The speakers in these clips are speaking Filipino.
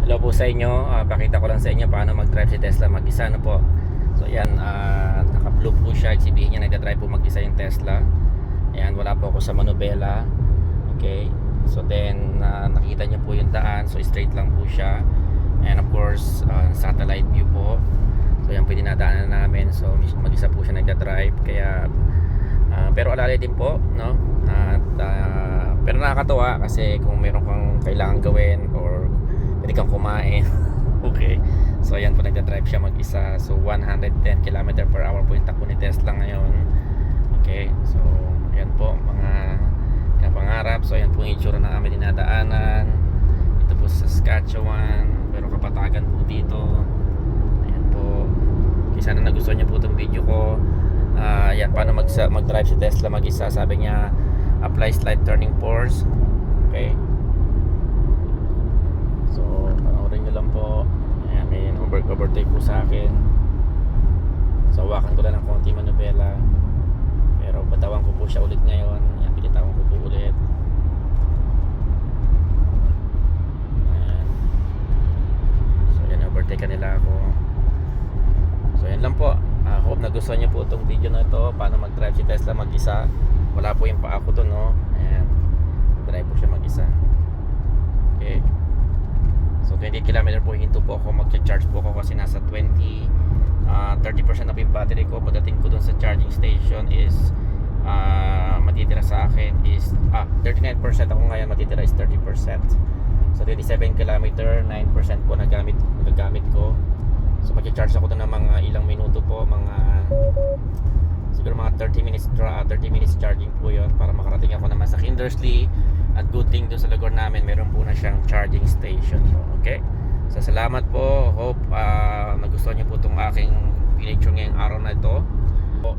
Hello po sa inyo. Pakita ko lang sa inyo paano mag-drive si Tesla mag-isa, no po. So ayan, naka-blue po siya. Sabihin niya nagda-drive po mag-isa yung Tesla. Ayan, wala po ako sa manubela. Okay. So then nakita niyo po yung daan. So straight lang po siya. And of course, satellite view po. So ayan, pwede nadaanan namin. So mag-isa po siya nagda-drive. Kaya pero alalay din po, no? Pero nakakatuwa kasi kung meron kang kailangan gawin or pwede kang kumain. Okay. So ayan po, nagda-drive siya mag-isa. So 110 km per hour po yung takbo ni Tesla ngayon. Okay. So ayan po mga kapangarap. So ayan po yung itsura ng aming dinadaanan. Ito po sa Saskatchewan. Pero kapatagan po dito. Ayan po. Okay, sana nagustuhan niyo po itong video ko. Ayan, paano mag-drive si Tesla mag-isa. Sabi niya, apply slight turning force. Okay. So panoorin nyo lang po. Ayan, may overtake po sa akin. So hawakan ko lang ng konti manubela. Pero batawan ko po siya ulit ngayon. Ayan, pinitawan ko po ulit. Ayan. So ayan, overtake ka nila ako. So ayan lang po. Hope nagustuhan nyo po itong video na ito. Paano mag-drive si Tesla mag-isa. Wala po yung paa ko doon, no? Ayan, drive po siya mag-isa. Okay. So 20 km po hinto po ako, mag-charge po ako kasi nasa 30% na po yung battery ko. Pagdating ko dun sa charging station is matitira sa akin is 39% ako ngayon, matitira is 30%. So 27 km, 9% po nagamit ko. So mag-charge ako dun ng mga ilang minuto po, siguro mga 30 minutes charging po yon para makarating ako naman sa Kindersley. At good thing doon sa lugar namin, meron po na siyang charging station po. Okay? So salamat po. Hope nagustuhan niyo po itong aking pinicture ngayong araw na ito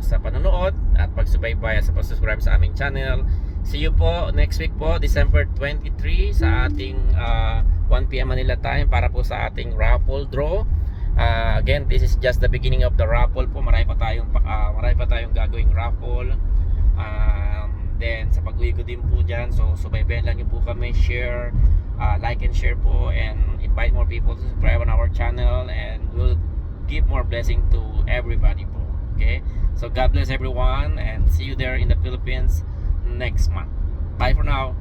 sa panonood at pagsubaybay sa pag-subscribe sa aming channel. See you po next week po, December 23 sa ating 1 PM Manila time para po sa ating raffle draw. Again, this is just the beginning of the raffle po. Marami pa tayong gagawing raffle. Then sa pag-uwi ko din po dyan. So subaybayan lang niyo po kami, share, like and share po, and invite more people to subscribe on our channel, and we'll give more blessing to everybody po. Okay, so God bless everyone, and see you there in the Philippines next month. Bye for now.